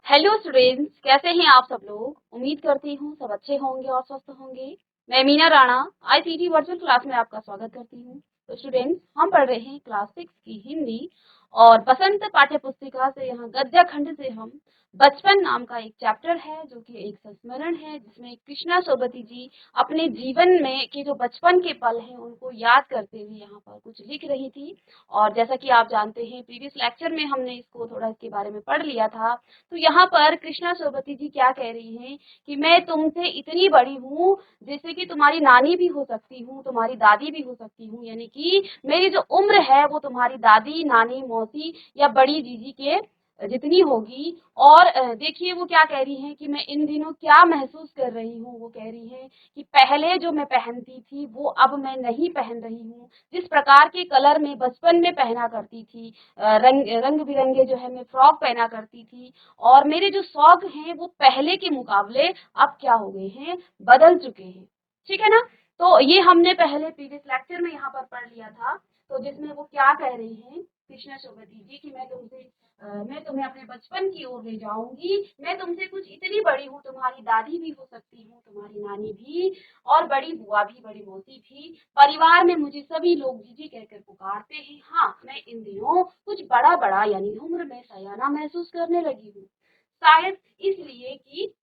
Hello students, कैसे हैं आप सब लोग। उम्मीद करती हूँ सब अच्छे होंगे और स्वस्थ होंगे। मैं Meena Rana ICT virtual class में आपका स्वागत करती हूँ। तो स्टूडेंट्स, हम पढ़ रहे हैं क्लास 6 की हिंदी और बसंत पाठ्य पुस्तिका से यहाँ गद्य खंड से हम बचपन नाम का एक चैप्टर है जो कि एक संस्मरण है, जिसमें कृष्णा सोबती जी अपने जीवन में के जो बचपन के पल हैं उनको याद करते हुए यहाँ पर कुछ लिख रही थी। और जैसा कि आप जानते हैं, प्रीवियस लेक्चर में हमने इसको थोड़ा इसके बारे में पढ़ लिया था। तो यहाँ पर कृष्णा सोबती जी क्या कह रही हैं कि मैं तुमसे इतनी बड़ी हूँ जैसे कि तुम्हारी नानी भी हो सकती हूँ, तुम्हारी दादी भी हो सकती हूँ, यानी कि मेरी जो उम्र है वो तुम्हारी दादी, नानी, मौसी या बड़ी जीजी के जितनी होगी। और देखिए वो क्या कह रही हैं कि मैं इन दिनों क्या महसूस कर रही हूँ। वो कह रही हैं कि पहले जो मैं पहनती थी वो अब मैं नहीं पहन रही हूँ। जिस प्रकार के कलर में बचपन में पहना करती थी, रंग बिरंगे जो है मैं फ्रॉक पहना करती थी, और मेरे जो शौक हैं वो पहले के मुकाबले अब क्या हो गए हैं, बदल चुके हैं। ठीक है ना। तो ये हमने पहले प्रीवियस लेक्चर में यहाँ पर पढ़ लिया था। तो जिसमें वो क्या कह रही हैं कृष्णा सोबती जी कि मैं तुम्हें अपने बचपन की ओर ले जाऊंगी। मैं तुमसे कुछ इतनी बड़ी हूँ, तुम्हारी दादी भी हो सकती हूँ, तुम्हारी नानी भी, और बड़ी बुआ भी, बड़ी मौसी भी। परिवार में मुझे सभी लोग जीजी कहकर पुकारते हैं। हाँ, मैं इन दिनों कुछ बड़ा बड़ा यानी उम्र में सयाना महसूस करने लगी हूँ। शायद इसलिए कि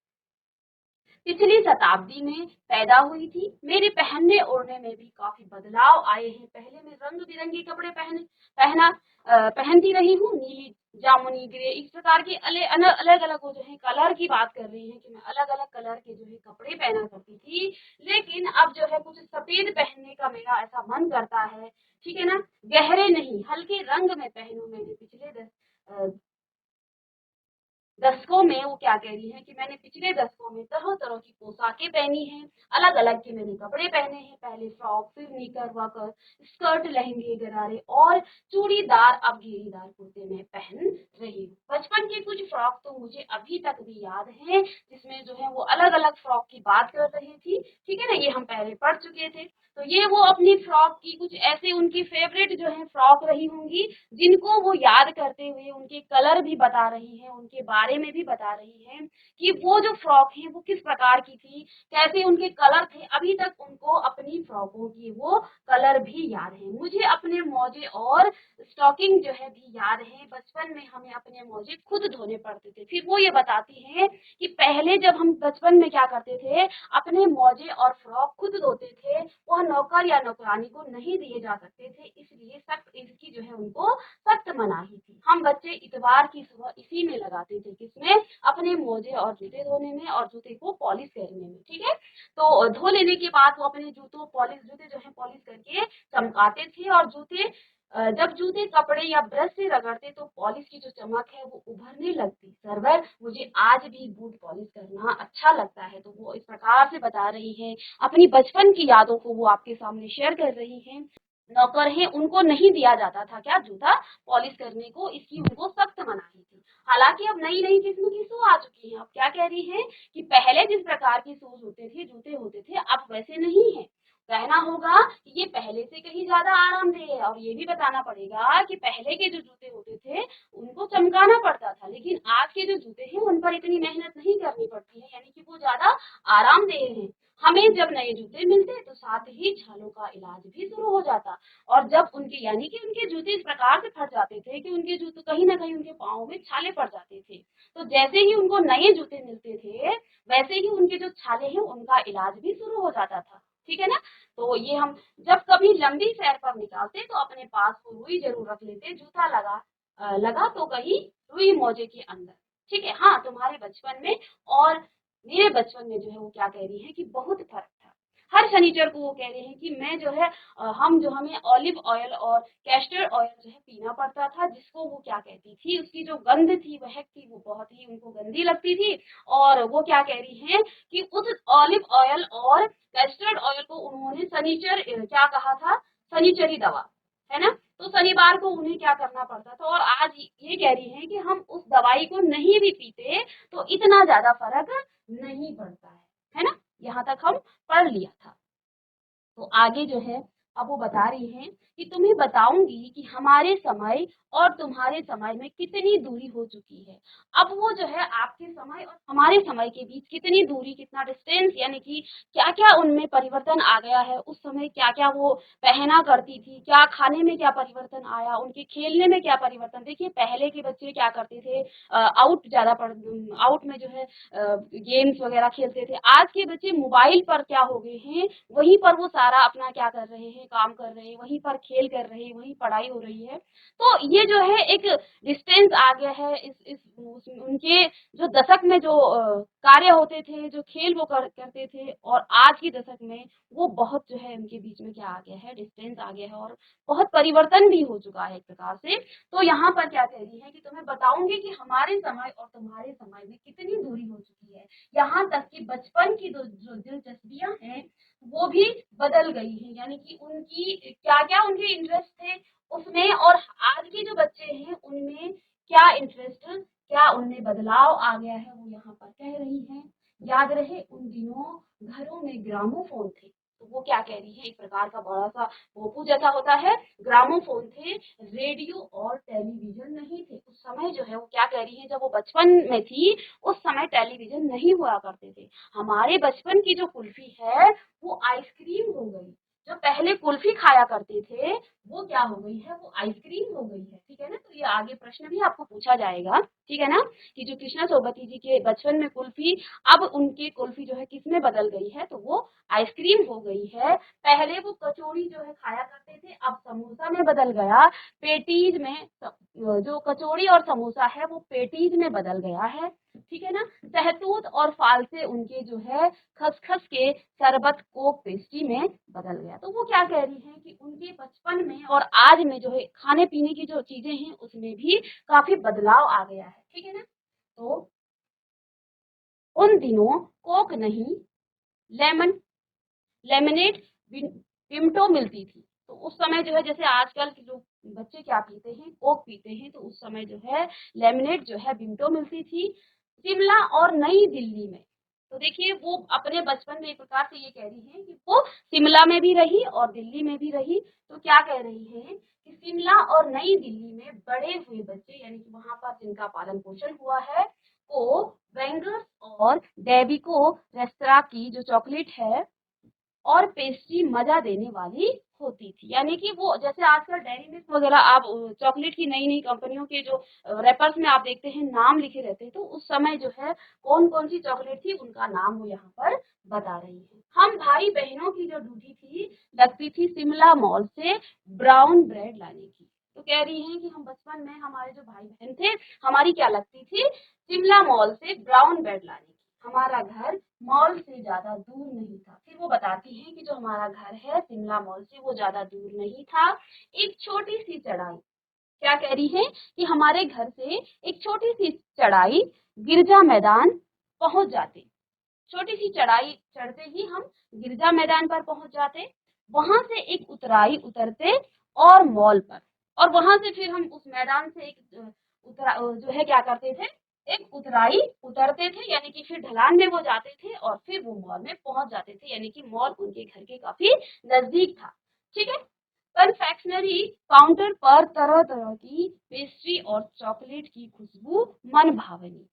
पिछली शताब्दी में पैदा हुई थी। मेरे पहनने ओढ़ने में भी काफी बदलाव आए हैं। पहले मैं रंग बिरंगे कपड़े पहनती रही हूँ, नीली, जामुनी, ग्रे, इस प्रकार के अलग अलग वो जो है कलर की बात कर रही है कि मैं अलग अलग कलर के जो है कपड़े पहना करती थी। लेकिन अब जो है कुछ सफेद पहनने का मेरा ऐसा मन करता है। ठीक है ना। गहरे नहीं, हल्के रंग में पहनूं। मैंने पिछले दशकों में वो क्या कह रही है कि मैंने पिछले दशकों में तरह तरह की पोशाकें पहनी हैं, अलग अलग के मैंने कपड़े पहने हैं। पहले फ्रॉक, फिर निकर वकर, स्कर्ट, लहंगे, गरारे और चूड़ीदार, अब घेरीदार कुर्ते में पहन रही हूँ। बचपन के कुछ फ्रॉक तो मुझे अभी तक भी याद है, जिसमें जो है वो अलग अलग फ्रॉक की बात कर रही थी। ठीक है ना, ये हम पहले पढ़ चुके थे। तो ये वो अपनी फ्रॉक की कुछ ऐसे उनकी फेवरेट जो है फ्रॉक रही होंगी, जिनको वो याद करते हुए उनके कलर भी बता रही हैं, उनके बारे में भी बता रही हैं कि वो जो फ्रॉक है वो किस प्रकार की थी, कैसे उनके कलर थे। अभी तक उनको अपनी फ्रॉकों की वो कलर भी याद है। मुझे अपने मोजे और स्टॉकिंग जो है भी याद है। बचपन में हमें अपने मोजे खुद धोने पड़ते थे। फिर वो ये बताती हैं कि पहले जब हम बचपन में क्या करते थे, अपने मोजे और फ्रॉक खुद धोते थे। वह नौकर या नौकरानी को नहीं दिए जा सकते थे, इसलिए सख्त इसकी जो है उनको सख्त मनाही थी। हम बच्चे इतवार की सुबह इसी में लगाते थे, किसमें, अपने मोजे और जूते धोने में और जूते को पॉलिश करने में। ठीक है। तो धो लेने के बाद वो अपने जूते जो है पॉलिश करके चमकाते थे। और जब जूते कपड़े या ब्रश से रगड़ते तो पॉलिश की जो चमक है वो उभरने लगती। सरवर, मुझे आज भी बूट पॉलिश करना अच्छा लगता है। तो वो इस प्रकार से बता रही है, अपनी बचपन की यादों को वो आपके सामने शेयर कर रही है। नौकर हैं, उनको नहीं दिया जाता था क्या, जूता पॉलिश करने को, इसकी उनको सख्त मनाही थी। हालांकि अब नई नई किस्म की शू आ चुकी है। अब क्या कह रही है कि पहले जिस प्रकार की शूज होते थे, जूते होते थे, अब वैसे नहीं है। कहना होगा कि ये पहले से कहीं ज्यादा आरामदेह है। और ये भी बताना पड़ेगा कि पहले के जो जूते होते थे उनको चमकाना पड़ता था, लेकिन आज के जो जूते हैं उन पर इतनी मेहनत नहीं करनी पड़ती है, यानी कि वो ज्यादा आरामदेह है। हमें जब नए जूते मिलते तो साथ ही छालों का इलाज भी शुरू हो जाता। और जब उनके यानी कि उनके जूते इस प्रकार से फट जाते थे कि उनके जूते कहीं ना कहीं उनके पाँव में छाले पड़ जाते थे। तो जैसे ही उनको नए जूते मिलते थे, वैसे ही उनके जो छाले हैं उनका इलाज भी शुरू हो जाता था। ठीक है ना। तो ये हम जब कभी लंबी सैर पर निकालते तो अपने पास को रुई जरूर रख लेते। जूता लगा तो कहीं रुई मोजे के अंदर। ठीक है। हाँ, तुम्हारे बचपन में और मेरे बचपन में जो है वो क्या कह रही है कि बहुत फर्क था। हर शनिचर को वो कह रहे हैं कि मैं जो है हमें ऑलिव ऑयल और कैस्टर ऑयल जो है पीना पड़ता था, जिसको वो क्या कहती थी, उसकी जो गंध थी, महक थी, वो बहुत ही उनको गंदी लगती थी। और वो क्या कह रही हैं कि उस ऑलिव ऑयल और कैस्टर्ड ऑयल को उन्होंने शनिचर क्या कहा था, शनिचरी दवा, है ना। तो शनिवार को उन्हें क्या करना पड़ता था। और आज ये कह रही हैं कि हम उस दवाई को नहीं भी पीते तो इतना ज्यादा फर्क नहीं पड़ता है ना। यहाँ तक हम पढ़ लिया था। तो आगे जो है अब वो बता रही हैं कि तुम्हें बताऊंगी कि हमारे समय और तुम्हारे समय में कितनी दूरी हो चुकी है। अब वो जो है आपके समय और हमारे समय के बीच कितनी दूरी, कितना डिस्टेंस, यानी कि क्या-क्या उनमें परिवर्तन आ गया है, उस समय क्या-क्या वो पहना करती थी, क्या खाने में क्या परिवर्तन आया, उनके खेलने में क्या परिवर्तन। देखिए पहले के बच्चे क्या करते थे, आउट में जो है गेम्स वगैरह खेलते थे। आज के बच्चे मोबाइल पर क्या हो गए हैं, वहीं पर वो सारा अपना क्या कर रहे हैं, काम कर रहे हैं, वहीं पर खेल कर रहे हैं, वहीं पढ़ाई हो रही है। तो ये जो है एक डिस्टेंस आ गया है उनके जो दशक में जो कार्य होते थे, जो खेल वो करते थे, और आज के दशक में वो बहुत जो है उनके बीच में क्या आ गया है, डिस्टेंस आ गया है, और बहुत परिवर्तन भी हो चुका है एक प्रकार से। तो यहाँ पर क्या कह रही है कि तुम्हें बताऊंगी कि हमारे समय और तुम्हारे समय में कितनी दूरी हो चुकी है। यहाँ तक कि बचपन की जो दिलचस्पियां हैं वो भी बदल गई हैं, यानी कि उनकी क्या-क्या उनके इंटरेस्ट थे उसमें, और आज के जो बच्चे हैं उनमें क्या इंटरेस्ट, क्या उनमें बदलाव आ गया है, वो यहाँ पर कह रही हैं। याद रहे उन दिनों घरों में ग्रामोफोन थे। तो वो क्या कह रही है, एक प्रकार का बड़ा सा भोपू जैसा होता है, ग्रामोफोन थे, रेडियो और टेलीविजन नहीं थे। उस समय जो है वो क्या कह रही है, जब वो बचपन में थी उस समय टेलीविजन नहीं हुआ करते थे। हमारे बचपन की जो कुल्फी है वो आइसक्रीम हो गई। जो पहले कुल्फी खाया करते थे वो क्या हो गई है, वो आइसक्रीम हो गई है। ठीक है ना, तो ये आगे प्रश्न भी आपको पूछा जाएगा, ठीक है ना, कि जो कृष्णा सोबती जी के बचपन में कुल्फी, अब उनकी कुल्फी जो है किसमें बदल गई है, तो वो आइसक्रीम हो गई है। पहले वो कचौड़ी जो है खाया करते थे, अब समोसा में बदल गया, पेटीज में। जो कचौड़ी और समोसा है वो पेटीज में बदल गया है, ठीक है ना। सहतूत और फालसे उनके जो है खसखस के शरबत कोक पेस्ट्री में बदल गया। तो वो क्या कह रही हैं कि उनके बचपन में और आज में जो है खाने पीने की जो चीजें हैं उसमें भी काफी बदलाव आ गया है, ठीक है ना। तो उन दिनों कोक नहीं, लेमन लेमनेड पिमटो मिलती थी। तो उस समय जो है जैसे आजकल के लोग बच्चे क्या पीते हैं, कोक पीते हैं, तो उस समय जो है लेमनेड जो है बिमटो मिलती थी। शिमला और नई दिल्ली में, तो देखिए वो अपने बचपन में एक प्रकार से ये कह रही है कि वो शिमला में भी रही और दिल्ली में भी रही। तो क्या कह रही है कि शिमला और नई दिल्ली में बड़े हुए बच्चे, यानी कि वहां पर जिनका पालन पोषण हुआ है, को वेंगर्स और डेबिको रेस्तरां की जो चॉकलेट है और पेस्ट्री मजा देने वाली होती थी। यानी कि वो जैसे आजकल डेयरी मिल्क वगैरह आप चॉकलेट की नई नई कंपनियों के जो रैपर्स में आप देखते हैं नाम लिखे रहते हैं, तो उस समय जो है कौन कौन सी चॉकलेट थी उनका नाम वो यहाँ पर बता रही है। हम भाई बहनों की जो ड्यूटी थी लगती थी शिमला मॉल से ब्राउन ब्रेड लाने की। तो कह रही हैं कि हम बचपन में हमारे जो भाई बहन थे, हमारी क्या लगती थी, शिमला मॉल से ब्राउन ब्रेड लाने की। हमारा घर मॉल से ज्यादा दूर नहीं था। फिर वो बताती हैं कि जो हमारा घर है शिमला मॉल से वो ज्यादा दूर नहीं था। एक छोटी सी चढ़ाई, क्या कह रही है कि हमारे घर से एक छोटी सी चढ़ाई गिरजा मैदान पहुंच जाते। छोटी सी चढ़ाई चढ़ते ही हम गिरजा मैदान पर पहुंच जाते। वहां से एक उतराई उतरते और मॉल पर, और वहां से फिर हम उस मैदान से एक उतरा जो है क्या करते थे, एक उतराई उतरते थे, यानी कि फिर ढलान में वो जाते थे और फिर वो मॉल में पहुंच जाते थे, यानी कि मॉल उनके घर के काफी नजदीक था, ठीक है। कन्फेक्शनरी काउंटर पर तरह तरह की पेस्ट्री और चॉकलेट की खुशबू मन भावनी।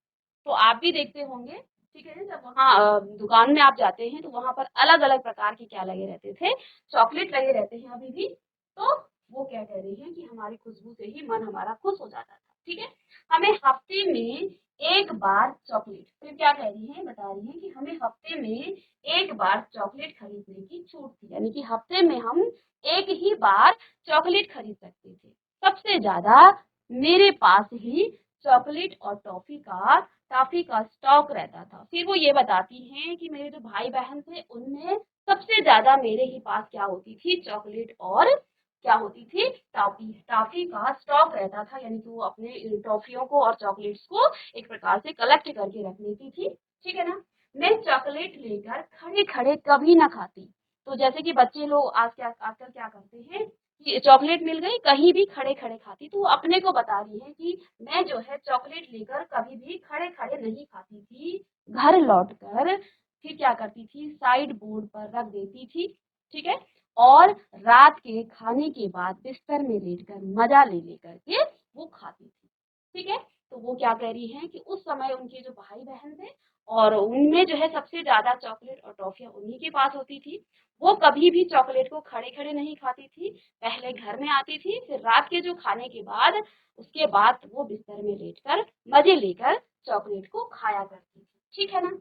तो आप भी देखते होंगे, ठीक है, जब वहाँ दुकान में आप जाते हैं तो वहां पर अलग अलग प्रकार के क्या लगे रहते थे, चॉकलेट लगे रहते हैं अभी भी। तो वो क्या कह रही है कि हमारी खुशबू से ही मन हमारा खुश हो जाता था, ठीक है। हमें हफ्ते में एक बार चॉकलेट, फिर क्या कह रही है, बता रही है कि हमें हफ्ते में एक बार चॉकलेट खरीदने की छूट थी, यानी कि हफ्ते में हम एक ही बार चॉकलेट खरीद सकते थे। सबसे ज्यादा मेरे पास ही चॉकलेट और टॉफी का स्टॉक रहता था। फिर वो ये बताती हैं कि मेरे जो भाई बहन थे उनमें सबसे ज्यादा मेरे ही पास क्या होती थी, चॉकलेट और क्या होती थी, टॉफी का स्टॉक रहता था, यानी कि वो अपने टॉफियों को और चॉकलेट्स को एक प्रकार से कलेक्ट करके रख लेती थी, ठीक है ना। मैं चॉकलेट लेकर खड़े खड़े कभी ना खाती। तो जैसे कि बच्चे लोग आजकल क्या करते हैं कि चॉकलेट मिल गई कहीं भी खड़े खड़े खाती, तो वो अपने को बता रही है कि मैं जो है चॉकलेट लेकर कभी भी खड़े खड़े नहीं खाती थी, घर लौटकर फिर क्या करती थी, साइड बोर्ड पर रख देती थी, ठीक है, और रात के खाने के बाद बिस्तर में लेटकर मजा ले लेकर के वो खाती थी। ठीक है, तो वो क्या कह रही हैं कि उस समय उनके जो भाई बहन थे और उनमें जो है सबसे ज्यादा चॉकलेट और टॉफियां उन्हीं के पास होती थी। वो कभी भी चॉकलेट को खड़े खड़े नहीं खाती थी, पहले घर में आती थी, फिर रात के जो खाने के बाद उसके बाद वो बिस्तर में लेटकर मजे लेकर चॉकलेट को खाया करती थी। ठीक है ना।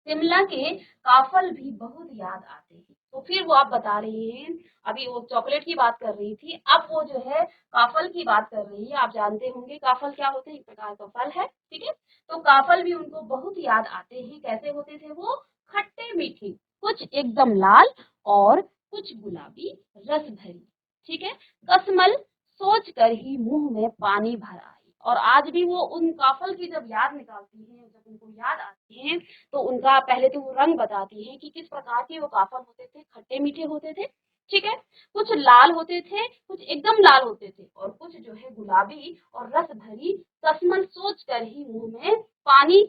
शिमला के काफल भी बहुत याद आते हैं। तो फिर वो आप बता रही हैं, अभी वो चॉकलेट की बात कर रही थी, अब वो जो है काफल की बात कर रही है। आप जानते होंगे काफल क्या होते हैं, एक प्रकार का फल है। ठीक है, तो काफल भी उनको बहुत याद आते हैं। कैसे होते थे वो? खट्टे मीठे, कुछ एकदम लाल और कुछ गुलाबी, रस भरी। ठीक है, कसमल सोच कर ही मुंह में पानी भर आई। और आज भी वो उन काफल की जब याद निकालती हैं, जब उनको याद आती हैं, तो उनका पहले तो वो रंग बताती है कि किस प्रकार के वो काफल होते थे। खट्टे मीठे होते थे। ठीक है, कुछ लाल होते थे, कुछ एकदम लाल होते थे, और कुछ जो है गुलाबी और रस भरी। तस्मल सोच कर ही मुंह में पानी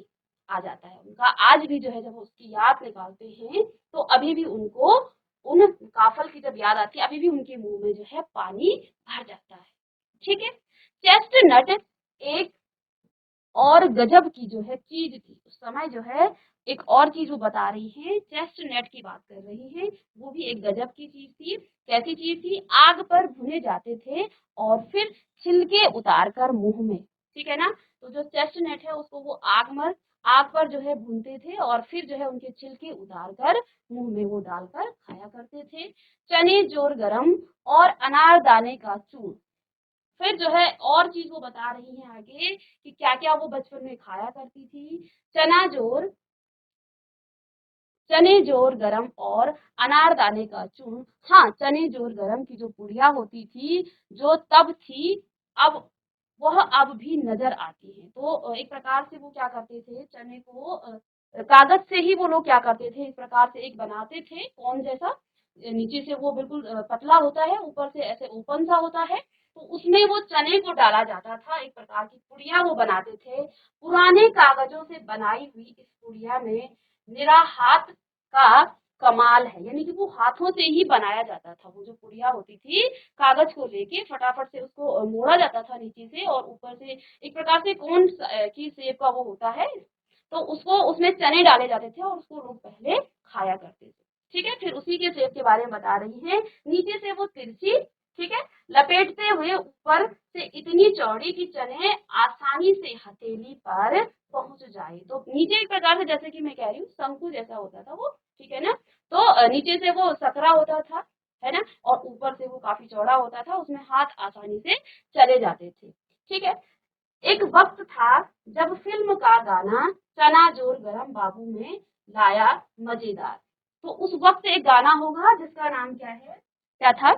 आ जाता है उनका। आज भी जो है जब उसकी याद निकालते हैं तो अभी भी उनको उन काफल की जब याद आती है, अभी भी उनके मुंह में जो है पानी भर जाता है। ठीक है, चेस्टनट एक और गजब की जो है चीज थी उस समय। जो है एक और चीज वो बता रही है, चेस्टनट की बात कर रही है, वो भी एक गजब की चीज थी। कैसी चीज थी? आग पर भुने जाते थे और फिर छिलके उतार कर मुंह में। ठीक है ना। तो जो चेस्टनट है उसको वो आग पर जो है भूनते थे और फिर जो है उनके छिलके उतार कर मुंह में वो डालकर खाया करते थे। चने जोर गरम और अनारदाने का चूर्ण। फिर जो है और चीज वो बता रही हैं आगे कि क्या क्या वो बचपन में खाया करती थी। चना जोर चने जोर गरम और अनारदाने का चूर्ण। हाँ, चने जोर गरम की जो पुड़िया होती थी, जो तब थी, अब वह अब भी नजर आती है। तो एक प्रकार से वो क्या करते थे, चने को कागज से ही वो लोग क्या करते थे, इस प्रकार से एक बनाते थे कोन जैसा। नीचे से वो बिल्कुल पतला होता है, ऊपर से ऐसे ओपन सा होता है। तो उसमें वो चने को डाला जाता था, एक प्रकार की पुड़िया वो बनाते थे। पुराने कागजों से बनाई हुई इस पुड़िया में निरा हाथ का कमाल है, यानी कि वो हाथों से ही बनाया जाता था। वो जो पुड़िया होती थी, कागज को लेके फटाफट से उसको मोड़ा जाता था नीचे से, और ऊपर से एक प्रकार से कोन की शेप का वो होता है। तो उसको उसमें चने डाले जाते थे और उसको लोग पहले खाया करते थे। ठीक है, फिर उसी के शेप के बारे में बता रही है। नीचे से वो तिरछी, ठीक है, लपेटते हुए ऊपर से इतनी चौड़ी कि चने आसानी से हथेली पर पहुंच जाए। तो नीचे एक प्रकार से, जैसे कि मैं कह रही हूँ, शंकु जैसा होता था वो। ठीक है ना। तो नीचे से वो सकरा होता था, है ना, और ऊपर से वो काफी चौड़ा होता था, उसमें हाथ आसानी से चले जाते थे। ठीक है, एक वक्त था जब फिल्म का गाना चना जोर गरम बाबू में लाया मजेदार। तो उस वक्त एक गाना होगा जिसका नाम क्या है, क्या था?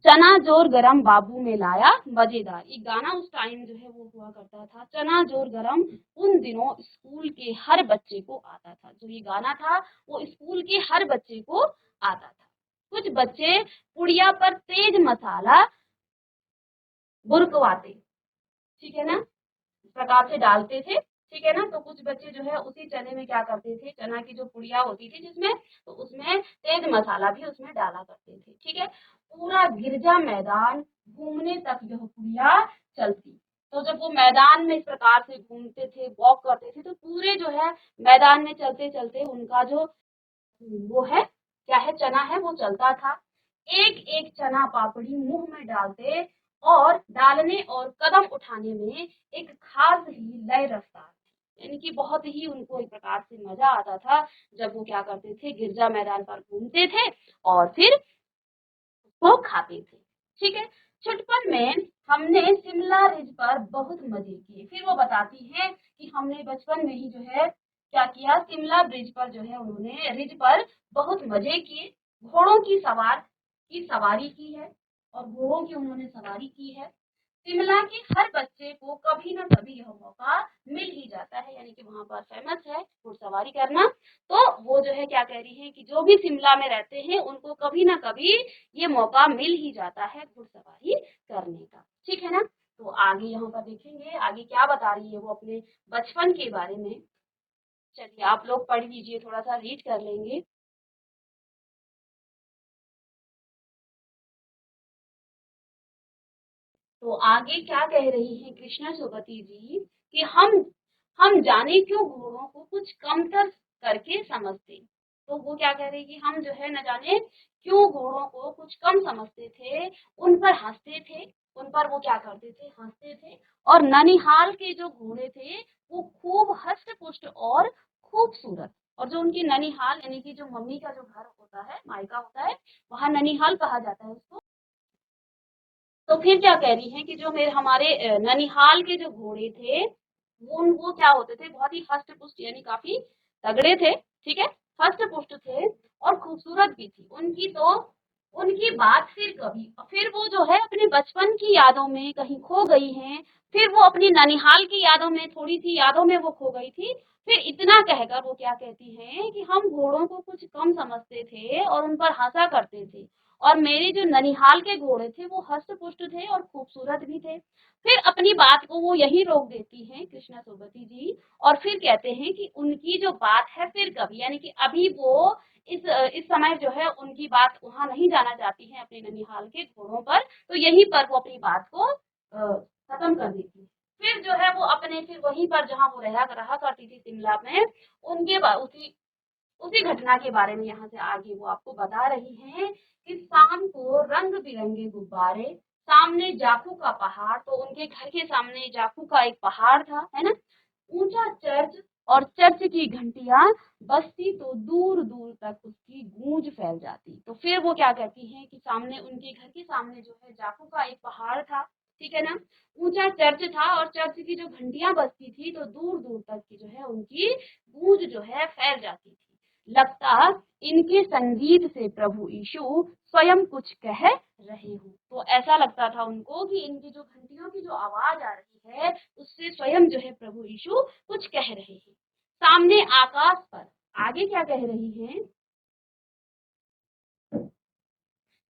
चना जोर गरम बाबू में लाया मजेदार। ये गाना उस टाइम जो है वो हुआ करता था। चना जोर गरम उन दिनों स्कूल के हर बच्चे को आता था। जो ये गाना था वो स्कूल के हर बच्चे को आता था। कुछ बच्चे पुड़िया पर तेज मसाला बुरकवाते, ठीक है ना, इस प्रकार से डालते थे। ठीक है ना। तो कुछ बच्चे जो है उसी चने में क्या करते थे, चना की जो पुड़िया होती थी जिसमें, तो उसमें तेज मसाला भी उसमें डाला करते थे। ठीक है, पूरा गिरजा मैदान घूमने तक यह पुड़िया चलती। तो जब वो मैदान में इस प्रकार से घूमते थे, वॉक करते थे, तो पूरे जो है मैदान में चलते चलते उनका जो वो है, क्या है, चना है, वो चलता था। एक एक चना पापड़ी मुंह में डालते और डालने और कदम उठाने में एक खास ही लय रफ्तार थी। यानी कि बहुत ही उनको एक प्रकार से मजा आता था जब वो क्या करते थे, गिरजा मैदान पर घूमते थे और फिर वो खाते थे। ठीक है, छुटपन में हमने शिमला रिज पर बहुत मजे किए। फिर वो बताती है कि हमने बचपन में ही जो है क्या किया, शिमला ब्रिज पर जो है उन्होंने रिज पर बहुत मजे किए। घोड़ों की सवारी की है, और घोड़ों की उन्होंने सवारी की है। शिमला के हर बच्चे को कभी ना कभी यह मौका मिल ही जाता है, यानी कि वहां पर फेमस है घुड़सवारी करना। तो वो जो है क्या कह रही है कि जो भी शिमला में रहते हैं उनको कभी ना कभी ये मौका मिल ही जाता है घुड़सवारी करने का। ठीक है ना। तो आगे यहाँ पर देखेंगे आगे क्या बता रही है वो अपने बचपन के बारे में। चलिए आप लोग पढ़ लीजिए, थोड़ा सा रीड कर लेंगे। तो आगे क्या कह रही हैं कृष्णा सुगति जी कि हम जाने क्यों घोड़ों को कुछ कमतर करके समझते। तो वो क्या कह रही कि हम जो है न जाने क्यों घोड़ों को कुछ कम समझते थे, उन पर हंसते थे, उन पर वो क्या करते थे, हंसते थे। और ननिहाल के जो घोड़े थे वो खूब हष्ट पुष्ट और खूबसूरत, और जो उनकी ननिहाल यानी कि जो मम्मी का जो घर होता है, मायका होता है, वहां ननिहाल कहा जाता है उसको। तो फिर क्या कह रही हैं कि जो मेरे हमारे ननिहाल के जो घोड़े थे वो क्या होते थे, बहुत ही हष्ट पुष्ट यानी काफी तगड़े थे, ठीक है, हष्ट पुष्ट थे और खूबसूरत भी थी। उनकी बात फिर वो जो है अपने बचपन की यादों में कहीं खो गई हैं, फिर वो अपनी ननिहाल की यादों में, थोड़ी सी यादों में वो खो गई थी। फिर इतना कहकर वो क्या कहती हैं कि हम घोड़ों को कुछ कम समझते थे और उन पर हंसा करते थे, और मेरे जो ननिहाल के घोड़े थे वो हष्ट पुष्ट थे और खूबसूरत भी थे। फिर अपनी बात को वो यही रोक देती हैं कृष्णा सुगति जी, और फिर कहते हैं कि उनकी जो बात है फिर कभी, यानी कि अभी वो इस समय जो है उनकी बात वहां नहीं जाना चाहती हैं अपने ननिहाल के घोड़ों पर, तो यहीं पर वो अपनी बात को खत्म कर देती है। फिर जो है वो अपने फिर वहीं पर जहां वो रहा रहा करती थी शिमला में, उनके उसी उसी घटना के बारे में यहाँ से आगे वो आपको बता रही हैं कि शाम को रंग बिरंगे गुब्बारे, सामने जाखू का पहाड़, तो उनके घर के सामने जाखू का एक पहाड़ था, है ना, ऊंचा चर्च, और चर्च की घंटियां बजती तो दूर दूर तक उसकी गूंज फैल जाती। तो फिर वो क्या कहती हैं कि सामने उनके घर के सामने जो है जाखू का एक पहाड़ था, ठीक है ना, ऊंचा चर्च था, और चर्च की जो घंटियां बजती थी तो दूर दूर तक की जो है उनकी गूंज जो है फैल जाती थी। लगता इनके संगीत से प्रभु यीशु स्वयं कुछ कह रहे हो। तो ऐसा लगता था उनको कि इनकी जो घंटियों की जो आवाज आ रही है उससे स्वयं जो है प्रभु यीशु कुछ कह रहे हैं। सामने आकाश पर आगे क्या कह रही हैं,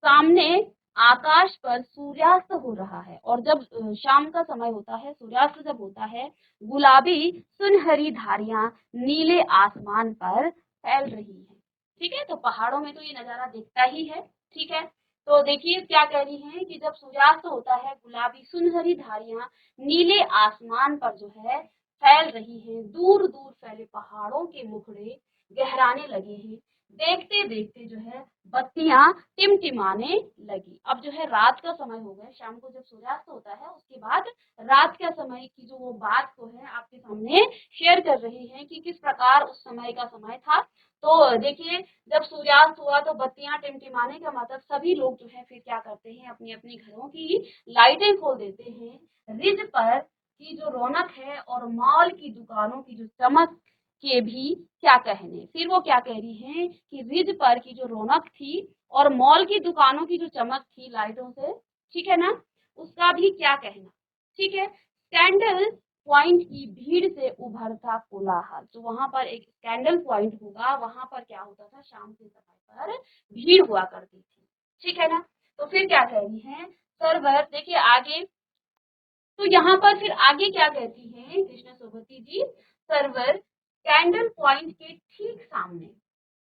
सामने आकाश पर सूर्यास्त हो रहा है, और जब शाम का समय होता है, सूर्यास्त जब होता है, गुलाबी सुनहरी धारियां नीले आसमान पर फैल रही है, ठीक है। तो पहाड़ों में तो ये नजारा दिखता ही है, ठीक है। तो देखिए क्या कह रही हैं कि जब सूर्यास्त होता है, गुलाबी सुनहरी धारियां नीले आसमान पर जो है फैल रही हैं, दूर दूर फैले पहाड़ों के मुखड़े गहराने लगे हैं, देखते देखते जो है बत्तियां टिमटिमाने लगी। अब जो है रात का समय हो गया, शाम को जब सूर्यास्त होता है उसके बाद रात का समय की जो वो बात को है आपके सामने शेयर कर रही है कि किस प्रकार उस समय का समय था। तो देखिए जब सूर्यास्त हुआ तो बत्तियां टिमटिमाने का मतलब सभी लोग जो है फिर क्या करते हैं, अपनी अपनी घरों की लाइटें खोल देते हैं। रिज पर की जो रौनक है और मॉल की दुकानों की जो चमक के भी क्या कहने। फिर वो क्या कह रही हैं कि रिज पर की जो रौनक थी और मॉल की दुकानों की जो चमक थी लाइटों से, ठीक है ना, उसका भी क्या कहना, ठीक है। स्कैंडल पॉइंट की भीड़ से उभरता कोलाहल, तो वहां पर एक स्कैंडल पॉइंट होगा, वहां पर क्या होता था, शाम के समय पर भीड़ हुआ करती थी, ठीक है ना। तो फिर क्या कह रही है सर्वर, देखिए आगे, तो यहाँ पर फिर आगे क्या कहती हैं कृष्णा सुगति जी, सर्वर कैंडल पॉइंट के ठीक सामने,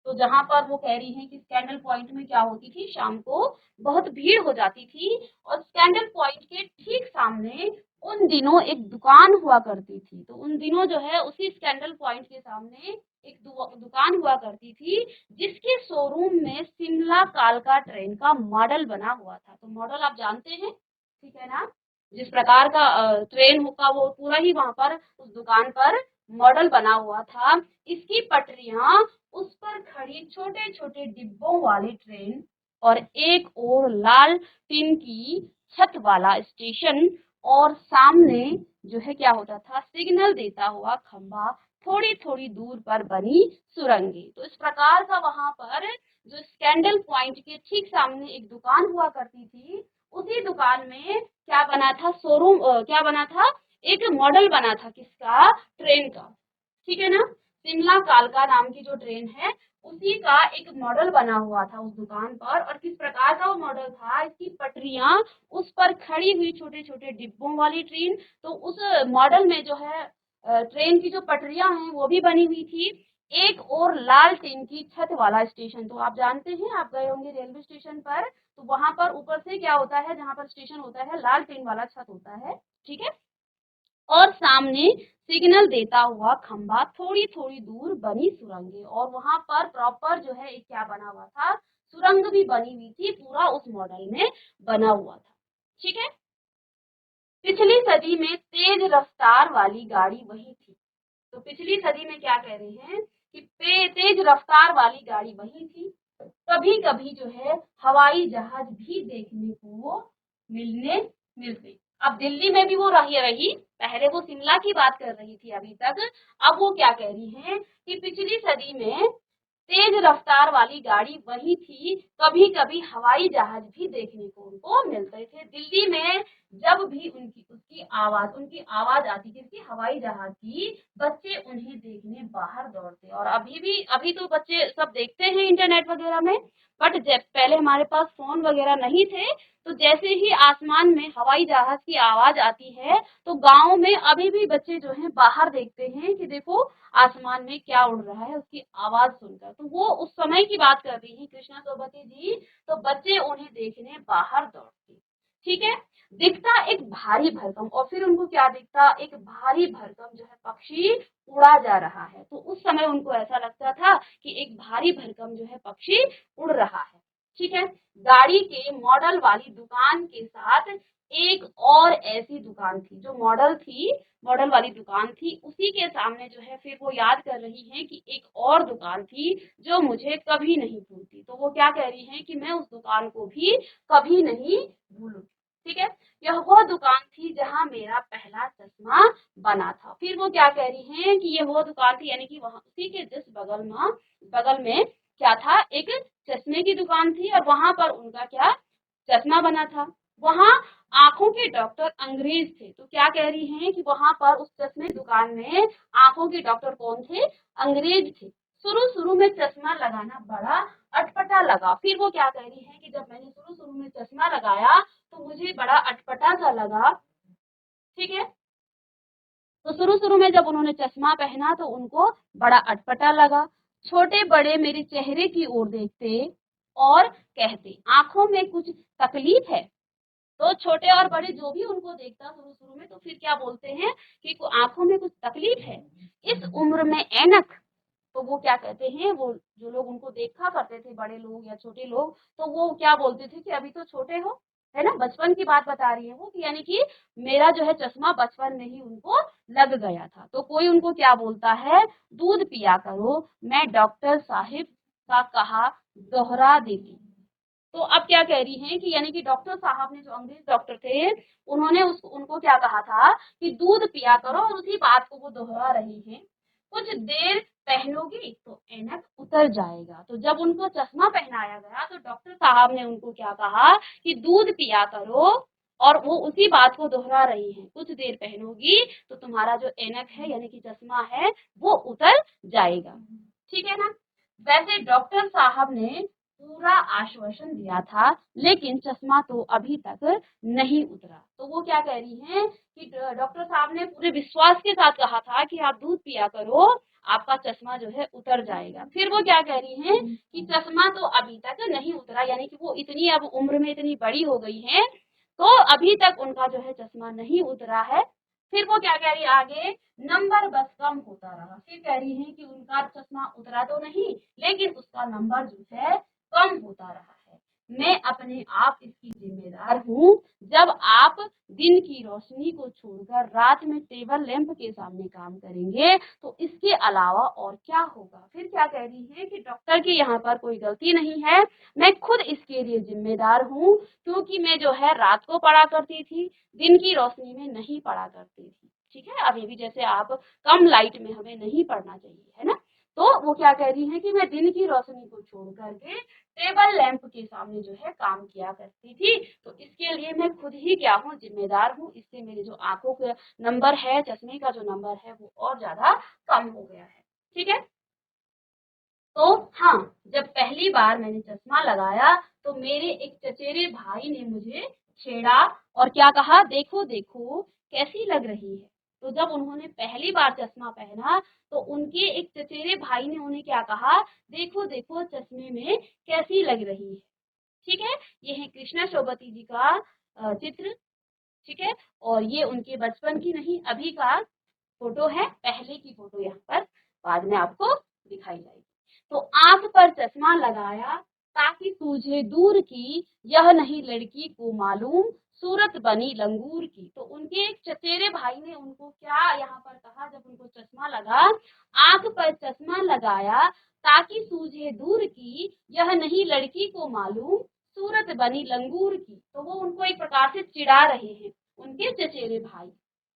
तो जहां पर वो कह रही हैं कि स्कैंडल पॉइंट में क्या होती थी, शाम को बहुत भीड़ हो जाती थी, और स्कैंडल पॉइंट के ठीक सामने उन दिनों एक दुकान हुआ करती थी। तो उन दिनों जो है उसी स्कैंडल पॉइंट के सामने एक दुकान हुआ करती थी, जिसके शोरूम में शिमला कालका ट्रेन का मॉडल बना हुआ था। तो मॉडल आप जानते हैं, ठीक है ना, जिस प्रकार का ट्रेन होगा वो पूरा ही वहां पर उस दुकान पर मॉडल बना हुआ था। इसकी पटरियां, उस पर खड़ी छोटे छोटे डिब्बों वाली ट्रेन, और एक और लाल टिन की छत वाला स्टेशन, और सामने जो है क्या होता था, सिग्नल देता हुआ खंभा, थोड़ी थोड़ी दूर पर बनी सुरंगें। तो इस प्रकार का वहां पर जो स्कैंडल पॉइंट के ठीक सामने एक दुकान हुआ करती थी, उसी दुकान में क्या बना था, शोरूम क्या बना था, एक मॉडल बना था, किसका, ट्रेन का, ठीक है ना, शिमला कालका नाम की जो ट्रेन है उसी का एक मॉडल बना हुआ था उस दुकान पर। और किस प्रकार का वो मॉडल था, इसकी पटरियां, उस पर खड़ी हुई छोटे छोटे डिब्बों वाली ट्रेन, तो उस मॉडल में जो है ट्रेन की जो पटरियां हैं वो भी बनी हुई थी। एक और लाल टीन की छत वाला स्टेशन। तो आप जानते हैं, आप गए होंगे रेलवे स्टेशन पर, तो वहां पर ऊपर से क्या होता है, जहां पर स्टेशन होता है लाल टीन वाला छत होता है, ठीक है। और सामने सिग्नल देता हुआ खंभा, थोड़ी थोड़ी दूर बनी सुरंगें, और वहां पर प्रॉपर जो है एक क्या बना हुआ था, सुरंग भी बनी हुई थी, पूरा उस मॉडल में बना हुआ था, ठीक है। पिछली सदी में तेज रफ्तार वाली गाड़ी वही थी। तो पिछली सदी में क्या कह रहे हैं कि तेज रफ्तार वाली गाड़ी वही थी। कभी कभी जो है हवाई जहाज भी देखने को मिलने मिलते। अब दिल्ली में भी वो रही, पहले वो शिमला की बात कर रही थी अभी तक, अब वो क्या कह रही है कि पिछली सदी में तेज रफ्तार वाली गाड़ी वही थी, कभी कभी हवाई जहाज भी देखने को उनको मिलते थे। दिल्ली में जब भी उनकी आवाज आती थी कि हवाई जहाज की, बच्चे उन्हें देखने बाहर दौड़ते। और अभी तो बच्चे सब देखते हैं इंटरनेट वगैरह में, बट जब पहले हमारे पास फोन वगैरह नहीं थे, तो जैसे ही आसमान में हवाई जहाज की आवाज आती है, तो गांव में अभी भी बच्चे जो हैं बाहर देखते हैं कि देखो आसमान में क्या उड़ रहा है, उसकी आवाज सुनकर। तो वो उस समय की बात कर रही है कृष्णा सोबती जी। तो बच्चे उन्हें देखने बाहर दौड़ते, ठीक है। दिखता एक भारी भरकम, और फिर उनको क्या दिखता, एक भारी भरकम जो है पक्षी उड़ा जा रहा है। तो उस समय उनको ऐसा लगता था कि एक भारी भरकम जो है पक्षी उड़ रहा है, ठीक है। गाड़ी के मॉडल वाली दुकान के साथ एक और ऐसी दुकान थी, जो मॉडल वाली दुकान थी, उसी के सामने जो है फिर वो याद कर रही है कि एक और दुकान थी जो मुझे कभी नहीं भूलती। तो वो क्या कह रही है कि मैं उस दुकान को भी कभी नहीं भूलूंगी, ठीक है। यह वो दुकान थी जहां मेरा पहला चश्मा बना था। फिर वो क्या कह रही है कि ये वो दुकान थी, यानी कि वहां उसी के जिस बगल में क्या था, एक चश्मे की दुकान थी, और वहां पर उनका क्या चश्मा बना था। वहां आंखों के डॉक्टर अंग्रेज थे। तो क्या कह रही हैं कि वहां पर उस चश्मे की दुकान में आंखों के डॉक्टर कौन थे, अंग्रेज थे। शुरू शुरू में चश्मा लगाना बड़ा अटपटा लगा। फिर वो क्या कह रही है कि जब मैंने शुरू शुरू में चश्मा लगाया तो मुझे बड़ा अटपटा सा लगा, ठीक है। तो शुरू शुरू में जब उन्होंने चश्मा पहना तो उनको बड़ा अटपटा लगा। छोटे बड़े मेरे चेहरे की ओर देखते और कहते आंखों में कुछ तकलीफ है। तो छोटे और बड़े जो भी उनको देखता शुरू शुरू में, तो फिर क्या बोलते हैं कि आंखों में कुछ तकलीफ है, इस उम्र में ऐनक। तो वो क्या कहते हैं, वो जो लोग उनको देखा करते थे, बड़े लोग या छोटे लोग, तो वो क्या बोलते थे कि अभी तो छोटे हो, है ना, बचपन की बात बता रही है वो, कि यानी कि मेरा जो है चश्मा बचपन में ही उनको लग गया था। तो कोई उनको क्या बोलता है, दूध पिया करो, मैं डॉक्टर साहिब का कहा दोहरा देती। तो अब क्या कह रही हैं कि यानी कि डॉक्टर साहब ने, जो अंग्रेज डॉक्टर थे, उन्होंने उनको क्या कहा था कि दूध पिया करो, और उसी बात को वो दोहरा रही हैं। कुछ देर पहनोगी तो ऐनक उतर जाएगा। तो जब उनको चश्मा पहनाया गया तो डॉक्टर साहब ने उनको क्या कहा कि दूध पिया करो, और वो उसी बात को दोहरा रही हैं, कुछ देर पहनोगी तो तुम्हारा जो ऐनक है यानी कि चश्मा है वो उतर जाएगा, ठीक है ना। वैसे डॉक्टर साहब ने पूरा आश्वासन दिया था, लेकिन चश्मा तो अभी तक नहीं उतरा। तो वो क्या कह रही हैं कि डॉक्टर साहब ने पूरे विश्वास के साथ कहा था कि आप दूध पिया करो, आपका चश्मा जो है उतर जाएगा। फिर वो क्या कह रही हैं कि चश्मा तो अभी तक नहीं उतरा, यानी कि वो इतनी अब उम्र में इतनी बड़ी हो गई हैं, तो अभी तक उनका जो है चश्मा नहीं उतरा है। फिर वो क्या कह रही है आगे, नंबर बस कम होता रहा। फिर कह रही है कि उनका चश्मा उतरा तो नहीं, लेकिन उसका नंबर जो है कम होता रहा है। मैं अपने आप इसकी जिम्मेदार हूँ। जब आप दिन की रोशनी को छोड़कर रात में टेबल लैंप के सामने काम करेंगे तो इसके अलावा और क्या होगा। फिर क्या कह रही है कि डॉक्टर की यहाँ पर कोई गलती नहीं है, मैं खुद इसके लिए जिम्मेदार हूँ, क्योंकि मैं जो है रात को पढ़ा करती थी, दिन की रोशनी में नहीं पढ़ा करती थी, ठीक है। अभी भी जैसे आप कम लाइट में हमें नहीं पढ़ना चाहिए, है ना। तो वो क्या कह रही है कि मैं दिन की रोशनी को छोड़ करके टेबल लैंप के सामने जो है काम किया करती थी, तो इसके लिए मैं खुद ही क्या हूँ, जिम्मेदार हूँ। इससे मेरे जो आंखों का नंबर है, चश्मे का जो नंबर है वो और ज्यादा कम हो गया है, ठीक है। तो हाँ, जब पहली बार मैंने चश्मा लगाया तो मेरे एक चचेरे भाई ने मुझे छेड़ा और क्या कहा, देखो देखो कैसी लग रही है। तो जब उन्होंने पहली बार चश्मा पहना तो उनके एक चचेरे भाई ने उन्हें क्या कहा, देखो देखो चश्मे में कैसी लग रही है। ठीक है, ये है कृष्णा शोभती जी का चित्र। ठीक है, और ये उनके बचपन की नहीं अभी का फोटो है, पहले की फोटो यहाँ पर बाद में आपको दिखाई जाएगी। तो आंख पर चश्मा लगाया ताकि सूझे दूर की, यह नहीं लड़की को मालूम सूरत बनी लंगूर की। तो उनके एक चचेरे भाई ने उनको क्या यहाँ पर कहा, जब उनको चश्मा लगा, आंख पर चश्मा लगाया ताकि सूझे दूर की, यह नहीं लड़की को मालूम सूरत बनी लंगूर की। तो वो उनको एक प्रकार से चिढ़ा रहे हैं, उनके चचेरे भाई।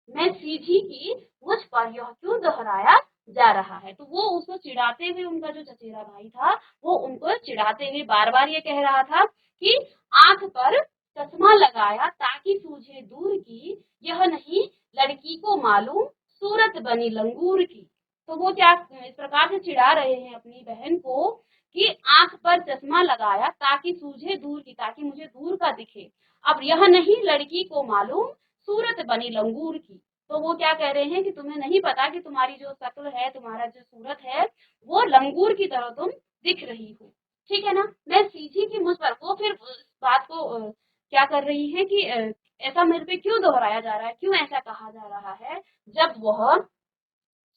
मैं सीधी की मुझ पर यह क्यों दोहराया जा रहा है। तो वो उसको चिढ़ाते हुए, उनका जो चचेरा भाई था वो उनको चिढ़ाते हुए बार बार ये कह रहा था कि आंख पर चश्मा लगाया ताकि सूझे दूर की, यह नहीं लड़की को मालूम सूरत बनी लंगूर की। तो वो क्या इस प्रकार से चिढ़ा रहे हैं अपनी बहन को कि आंख पर चश्मा लगाया ताकि सूझे दूर की, ताकि मुझे दूर का दिखे। अब यह नहीं लड़की को मालूम सूरत बनी लंगूर की। तो वो क्या कह रहे हैं कि तुम्हें नहीं पता कि तुम्हारी जो शक्ल है, तुम्हारा जो सूरत है, वो लंगूर की तरह तुम दिख रही हो। ठीक है ना, मैं सीधी की मुझ पर, वो फिर इस बात को क्या कर रही है कि ऐसा मेरे पे क्यों दोहराया जा रहा है, क्यों ऐसा कहा जा रहा है। जब वह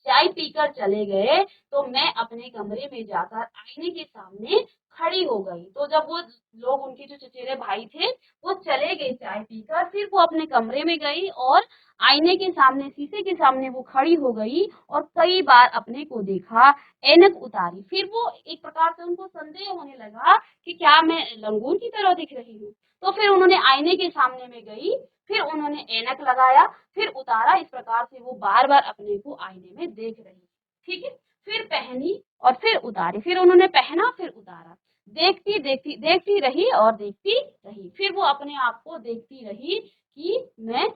चाय पीकर चले गए तो मैं अपने कमरे में जाकर आईने के सामने खड़ी हो गई। तो जब वो लोग, उनके जो चचेरे भाई थे, वो चले गए चाय पीकर, फिर वो अपने कमरे में गई और आईने के सामने, शीशे के सामने वो खड़ी हो गई और कई बार अपने को देखा, ऐनक उतारी। फिर वो एक प्रकार से उनको संदेह होने लगा कि क्या मैं लंगूर की तरह दिख रही हूँ। तो फिर उन्होंने आईने के सामने में गई, फिर उन्होंने ऐनक लगाया, फिर उतारा। इस प्रकार से वो बार बार अपने को आईने में देख रही। ठीक है, फिर पहनी और फिर उतारी, फिर उन्होंने पहना फिर उतारा, देखती देखती देखती रही और देखती रही। फिर वो अपने आप को देखती रही कि मैं,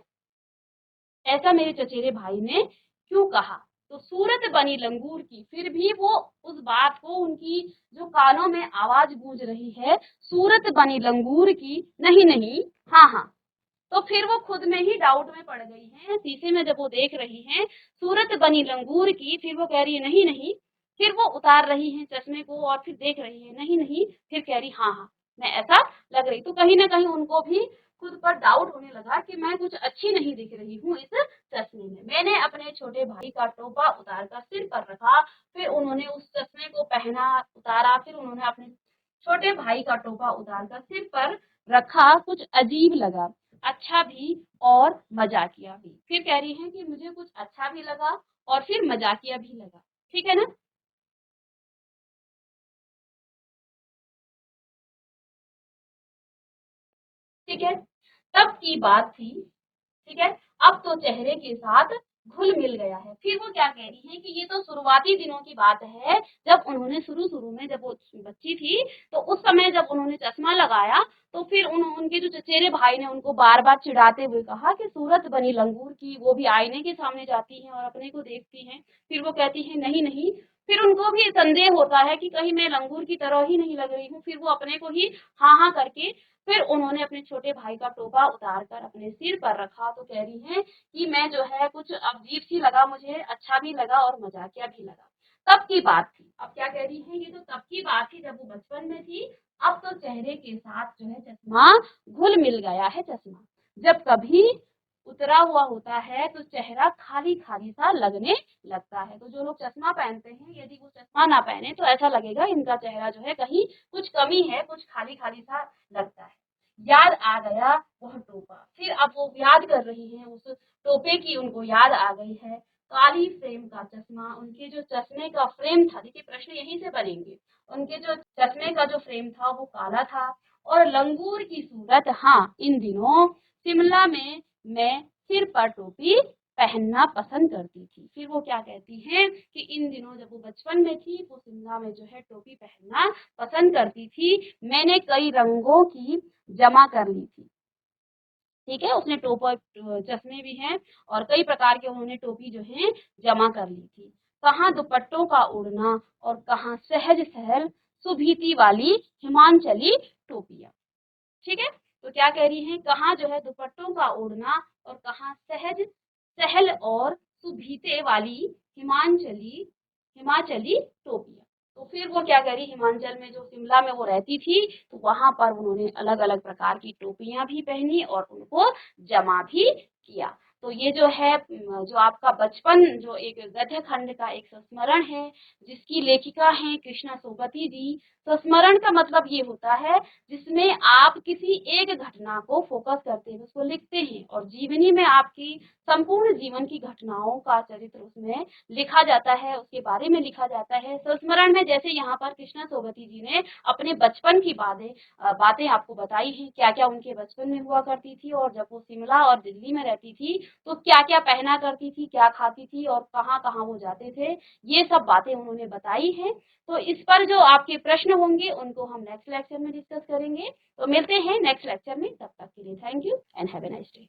ऐसा मेरे चचेरे भाई ने क्यों कहा। तो सूरत बनी लंगूर की, फिर भी वो उस बात को, उनकी जो कानों में आवाज गूंज रही है, सूरत बनी लंगूर की, नहीं नहीं, हाँ हाँ। तो फिर वो खुद में ही डाउट में पड़ गई हैं, शीशे में जब वो देख रही हैं सूरत बनी लंगूर की, फिर वो कह रही है नहीं नहीं। फिर वो उतार रही हैं चश्मे को और फिर देख रही है, नहीं नहीं, फिर कह रही हाँ हाँ मैं ऐसा लग रही। तो कहीं ना कहीं उनको भी खुद पर डाउट होने लगा कि मैं कुछ अच्छी नहीं दिख रही हूँ इस चश्मे में। मैंने अपने छोटे भाई का टोपा उतार कर सिर पर रखा, फिर उन्होंने उस चश्मे को पहना, उतारा, फिर उन्होंने अपने छोटे भाई का टोपा उतार कर सिर पर रखा। कुछ अजीब लगा, अच्छा भी और मजाकिया भी। फिर कह रही हैं कि मुझे कुछ अच्छा भी लगा और फिर मजाकिया भी लगा। ठीक है ना। ठीक है, तब की बात थी। ठीक है, अब तो चेहरे के साथ घुल मिल गया है। फिर वो क्या कह रही है कि ये तो शुरुआती दिनों की बात है, जब उन्होंने शुरू शुरू में, जब वो बच्ची थी, तो उस समय जब उन्होंने चश्मा लगाया तो फिर उनके जो चचेरे भाई ने उनको बार बार चिढ़ाते हुए कहा कि सूरत बनी लंगूर की, वो भी आईने के सामने जाती हैं और अपने को देखती हैं। फिर वो कहती है नहीं नहीं। फिर उनको भी संदेह होता है कि कहीं मैं लंगूर की तरह ही नहीं लग रही हूँ। फिर वो अपने को ही हाँ हाँ करके, फिर उन्होंने अपने छोटे भाई का टोपा उतार कर अपने सिर पर रखा। तो कह रही हैं कि मैं जो है कुछ अजीब सी लगा, मुझे अच्छा भी लगा और मजाकिया भी लगा। तब की बात थी। अब क्या कह रही है, ये तो तब की बात थी जब वो बचपन में थी। अब तो चेहरे के साथ जो है चश्मा घुल मिल गया है। चश्मा जब कभी उतरा हुआ होता है तो चेहरा खाली खाली सा लगने लगता है। तो जो लोग चश्मा पहनते हैं, यदि वो चश्मा ना पहने तो ऐसा लगेगा इनका चेहरा जो है कहीं कुछ कमी है, कुछ खाली खाली सा लगता है। याद आ गया वह टोपा। फिर अब वो याद कर रही हैं उस टोपे की, उनको याद आ गई है। काली फ्रेम का चश्मा, उनके जो चश्मे का फ्रेम था, देखिए प्रश्न यहीं से बनेंगे। उनके जो चश्मे का जो फ्रेम था वो काला था और लंगूर की सूरत। हाँ, इन दिनों शिमला में मैं सिर पर टोपी पहनना पसंद करती थी। फिर वो क्या कहती हैं कि इन दिनों जब वो बचपन में थी, वो शिमला में जो है टोपी पहनना पसंद करती थी। मैंने कई रंगों की जमा कर ली थी। ठीक है, उसने टोपा, चश्मे भी हैं और कई प्रकार के उन्होंने टोपी जो है जमा कर ली थी। कहाँ दुपट्टों का उड़ना और कहाँ सहज सहल सुभीति वाली हिमांचली टोपियां। ठीक है, तो क्या कह रही हैं, कहाँ जो है दुपट्टों का उड़ना और कहाँ सहज सहल और सुभीते वाली हिमाचली टोपियां। तो फिर वो क्या करी, हिमाचल में जो शिमला में वो रहती थी, तो वहां पर उन्होंने अलग अलग प्रकार की टोपियां भी पहनी और उनको जमा भी किया। तो ये जो है जो आपका बचपन जो एक गद्य खंड का एक संस्मरण है, जिसकी लेखिका है कृष्णा सोबती जी। संस्मरण का मतलब ये होता है जिसमें आप किसी एक घटना को फोकस करते हैं, उसको लिखते हैं और जीवनी में आपकी संपूर्ण जीवन की घटनाओं का चरित्र उसमें लिखा जाता है, उसके बारे में लिखा जाता है। संस्मरण में जैसे यहाँ पर कृष्णा सोबती जी ने अपने बचपन की बातें आपको बताई हैं, क्या क्या उनके बचपन में हुआ करती थी और जब वो शिमला और दिल्ली में रहती थी तो क्या क्या पहना करती थी, क्या खाती थी और कहाँ कहाँ वो जाते थे, ये सब बातें उन्होंने बताई हैं। तो इस पर जो आपके प्रश्न होंगे उनको हम नेक्स्ट लेक्चर में डिस्कस करेंगे। तो मिलते हैं नेक्स्ट लेक्चर में, तब तक के लिए thank you and have a nice day.